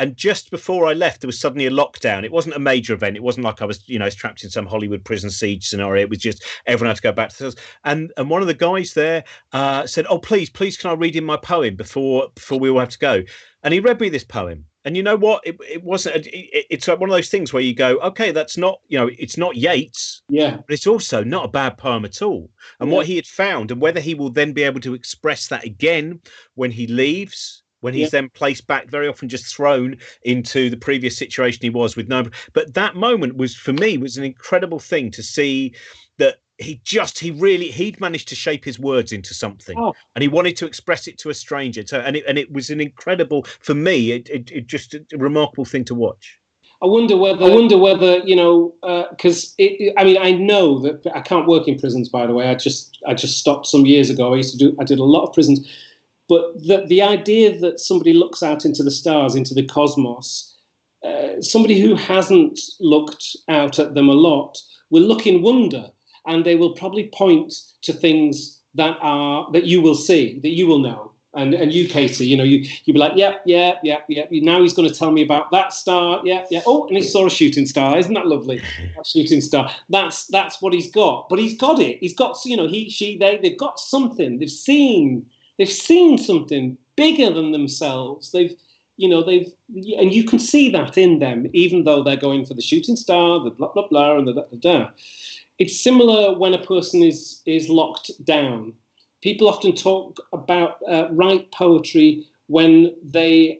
and just before I left, there was suddenly a lockdown. It wasn't a major event. It wasn't like I was, trapped in some Hollywood prison siege scenario. It was just everyone had to go back to themselves. And one of the guys there said, "Oh, please, can I read in my poem before we all have to go?" And he read me this poem. And you know what? It wasn't. It's like one of those things where you go, "Okay, that's not, it's not Yeats, but it's also not a bad poem at all." And what he had found, and whether he will then be able to express that again when he leaves. When he's then placed back, very often just thrown into the previous situation he was with no. But that moment was, for me, was an incredible thing to see that he'd managed to shape his words into something, and he wanted to express it to a stranger. So, and it was an incredible, for me, it just a remarkable thing to watch. I wonder whether because I know that I can't work in prisons. By the way, I just stopped some years ago. I did a lot of prisons. But the idea that somebody looks out into the stars, into the cosmos, somebody who hasn't looked out at them a lot will look in wonder, and they will probably point to things that you will see, that you will know. And you, Katie, you'll be like, yeah. Now he's going to tell me about that star. Yeah. Oh, and he saw a shooting star. Isn't that lovely? That shooting star. That's what he's got. But he's got it. He's got, they've got something. They've seen something bigger than themselves. And you can see that in them, even though they're going for the shooting star, the blah, blah, blah, and the da, da, da. It's similar when a person is locked down. People often talk about write poetry when they're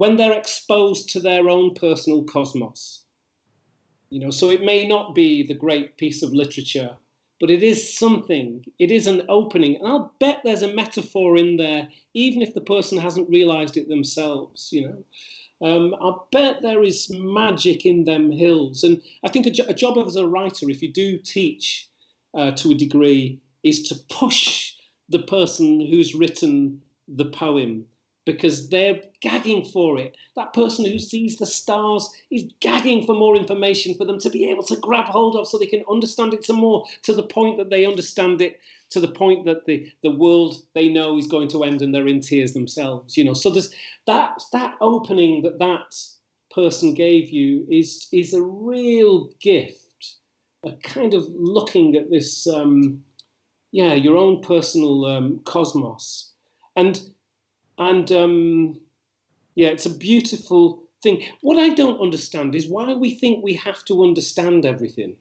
exposed to their own personal cosmos. So it may not be the great piece of literature, but it is something. It is an opening. And I'll bet there's a metaphor in there, even if the person hasn't realized it themselves, I'll bet there is magic in them hills. And I think a job as a writer, if you do teach to a degree, is to push the person who's written the poem, because they're gagging for it. That person who sees the stars is gagging for more information for them to be able to grab hold of, so they can understand it some more, to the point that they understand it, to the point that the world they know is going to end and they're in tears themselves. So there's that opening that person gave you is a real gift, a kind of looking at this, your own personal cosmos. It's a beautiful thing. What I don't understand is why we think we have to understand everything.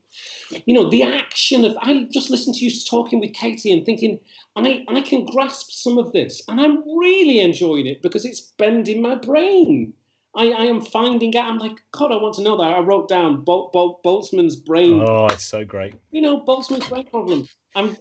The action of, I just listened to you talking with Katie and thinking, I can grasp some of this, and I'm really enjoying it because it's bending my brain. I am finding out, I'm like, God, I want to know that. I wrote down Boltzmann's brain. Oh, it's so great. Boltzmann's brain problem. I'm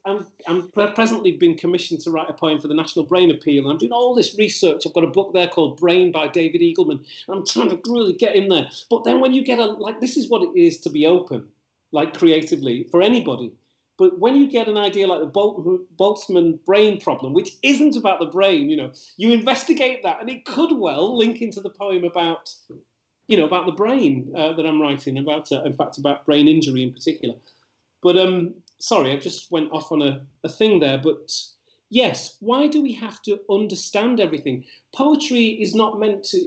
presently being commissioned to write a poem for the National Brain Appeal, and I'm doing all this research. I've got a book there called Brain by David Eagleman, and I'm trying to really get in there. But then when you get this is what it is to be open, like creatively, for anybody. But when you get an idea like the Boltzmann Brain problem, which isn't about the brain, you investigate that, and it could well link into the poem about the brain that I'm writing, in fact, about brain injury in particular. But sorry, I just went off on a thing there. But yes, why do we have to understand everything? Poetry is not meant to...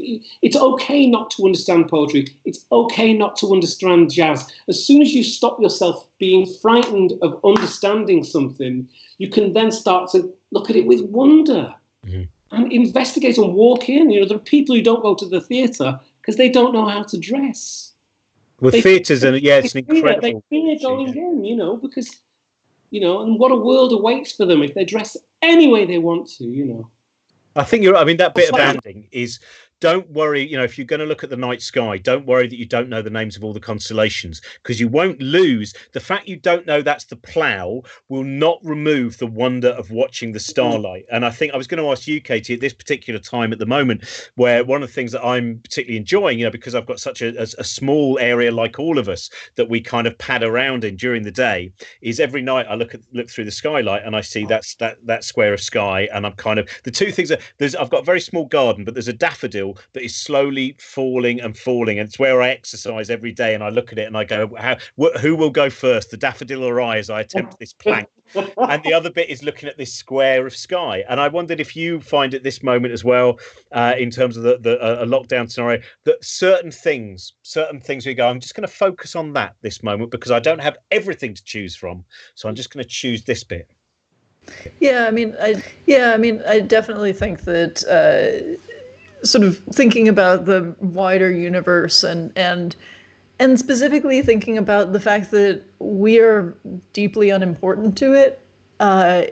It's okay not to understand poetry. It's okay not to understand jazz. As soon as you stop yourself being frightened of understanding something, you can then start to look at it with wonder and investigate and walk in. There are people who don't go to the theatre because they don't know how to dress. Well, theatres, it's an incredible... They fear going in, because... and what a world awaits for them if they dress any way they want to, I think that bit of ending is, don't worry, if you're going to look at the night sky, don't worry that you don't know the names of all the constellations, because you won't lose. The fact you don't know that's the plough will not remove the wonder of watching the starlight. And I think I was going to ask you, Katie, at this particular time at the moment, where one of the things that I'm particularly enjoying, because I've got such a small area like all of us that we kind of pad around in during the day, is every night I look through the skylight and I see that square of sky, and I'm kind of, the two things are, I've got a very small garden, but there's a daffodil that is slowly falling and falling, and it's where I exercise every day, and I look at it and I go, who will go first, the daffodil or I, as I attempt this plank? And the other bit is looking at this square of sky, and I wondered if you find at this moment as well, in terms of the lockdown scenario, that certain things we go, I'm just going to focus on that this moment because I don't have everything to choose from, so I'm just going to choose this bit. I definitely think that sort of thinking about the wider universe and specifically thinking about the fact that we are deeply unimportant to it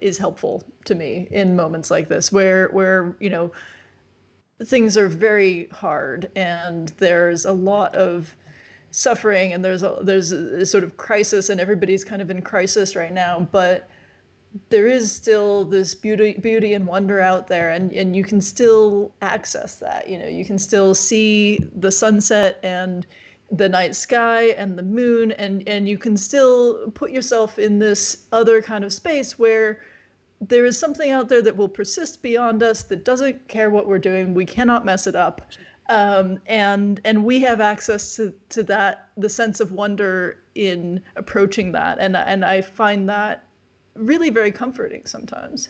is helpful to me in moments like this where things are very hard and there's a lot of suffering and there's a sort of crisis and everybody's kind of in crisis right now, but there is still this beauty and wonder out there, and you can still access that. You can still see the sunset and the night sky and the moon, and you can still put yourself in this other kind of space where there is something out there that will persist beyond us, that doesn't care what we're doing. We cannot mess it up. And we have access to that, the sense of wonder in approaching that. And I find that really very comforting sometimes.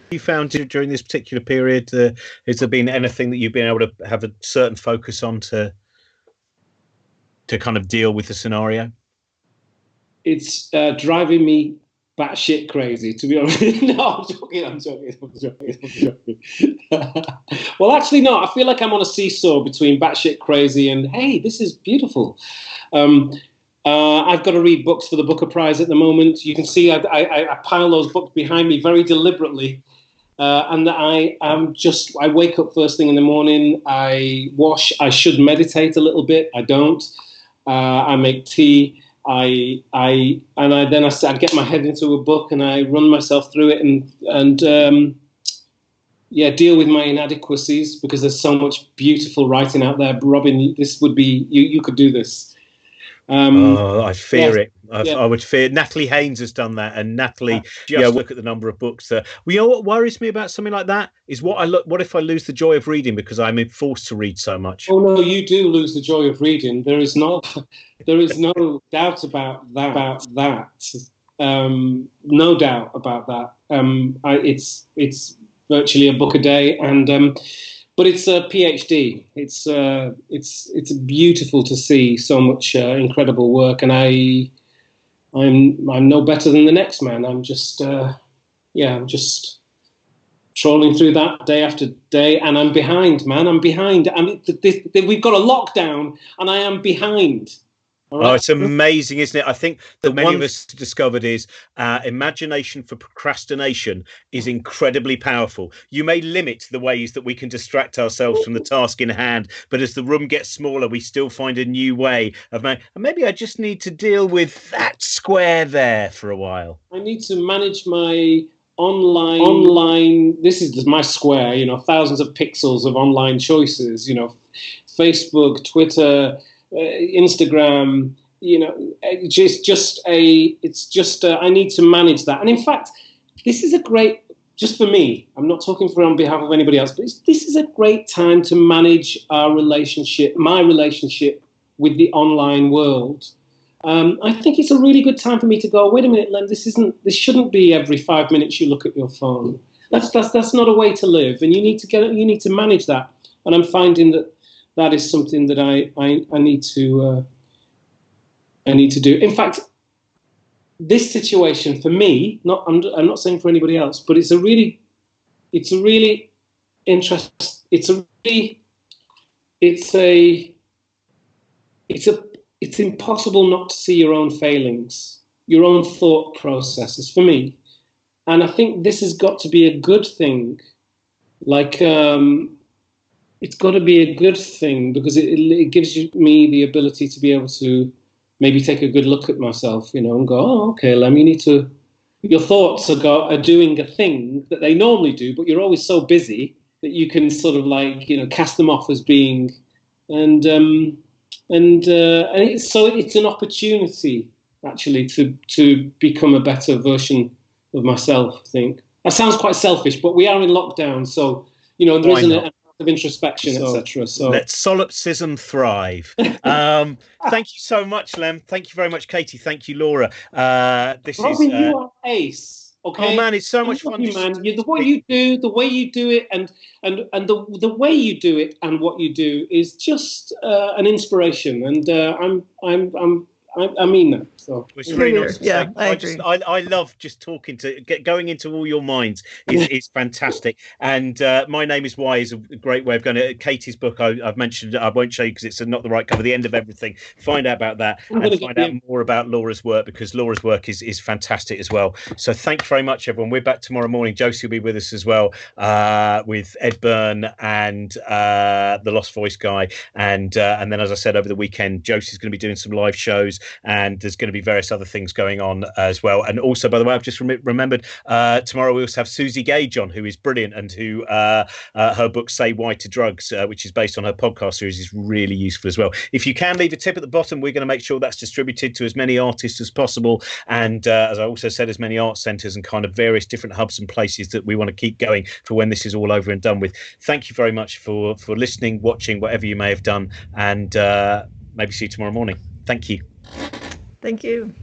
You found during this particular period, has there been anything that you've been able to have a certain focus on to kind of deal with the scenario? It's driving me batshit crazy, to be honest. No, I'm joking. Well, actually, no, I feel like I'm on a seesaw between batshit crazy and, hey, this is beautiful. I've got to read books for the Booker Prize at the moment. You can see I pile those books behind me very deliberately. And I wake up first thing in the morning, I wash, I should meditate a little bit. I don't. I make tea. I get my head into a book and I run myself through it and deal with my inadequacies, because there's so much beautiful writing out there. Robin, this would be, you could do this. I fear it. I would fear. Natalie Haynes has done that, and Natalie, look at the number of books that. Well, you know what worries me about something like that is what if I lose the joy of reading because I'm forced to read so much? Oh no, you do lose the joy of reading. There is no doubt about that. No doubt about that. It's virtually a book a day, and. But it's a PhD. It's beautiful to see so much incredible work, and I'm no better than the next man. I'm just trawling through that day after day, and I'm behind, man. I'm behind. We've got a lockdown, and I am behind. Oh, it's amazing, isn't it? I think that many of us discovered is imagination for procrastination is incredibly powerful. You may limit the ways that we can distract ourselves from the task in hand, but as the room gets smaller, we still find a new way of maybe I just need to deal with that square there for a while. I need to manage my online. This is my square, thousands of pixels of online choices, Facebook, Twitter, Instagram, I need to manage that. And in fact, this is a great, just for me, I'm not talking on behalf of anybody else, but this is a great time to manage my relationship with the online world. I think it's a really good time for me to go, wait a minute, Len, this shouldn't be every 5 minutes you look at your phone. That's not a way to live, and you need to manage that. And I'm finding that is something that I need to do. In fact, this situation for me, I'm not saying for anybody else, but it's impossible not to see your own failings, your own thought processes for me. And I think this has got to be a good thing. It's got to be a good thing because it gives me the ability to be able to maybe take a good look at myself, and go, oh, okay, Lem, your thoughts are doing a thing that they normally do, but you're always so busy that you can sort of cast them off as being, and it's an opportunity actually to become a better version of myself. I think that sounds quite selfish, but we are in lockdown, so there isn't of introspection, etc. So let solipsism thrive. Thank you so much, Lem. Thank you very much, Katie. Thank you, Laura. Robin, you are ace. Okay. Oh man, it's so much fun. Man, the way you do it, and the way you do it, and what you do is just an inspiration. And I mean that. So it's really nice to say. I agree. I love just talking going into all your minds is fantastic. And My Name is Why is a great way of going. Katie's book I've mentioned. I won't show you because it's not the right cover. The End of Everything. Find out about that and find out more about Laura's work, because Laura's work is fantastic as well. So thank you very much, everyone. We're back tomorrow morning. Josie will be with us as well, with Ed Byrne and the Lost Voice guy, and then, as I said, over the weekend, Josie's going to be doing some live shows, and there's going to be various other things going on as well. And also, by the way, I've just remembered, tomorrow we also have Susie Gage on, who is brilliant, and who her book Say Why to Drugs, which is based on her podcast series, is really useful as well. If you can leave a tip at the bottom, we're going to make sure that's distributed to as many artists as possible, and as I also said, as many art centres and kind of various different hubs and places that we want to keep going for when this is all over and done with. Thank you very much for listening, watching, whatever you may have done, and maybe see you tomorrow morning. Thank you. Thank you.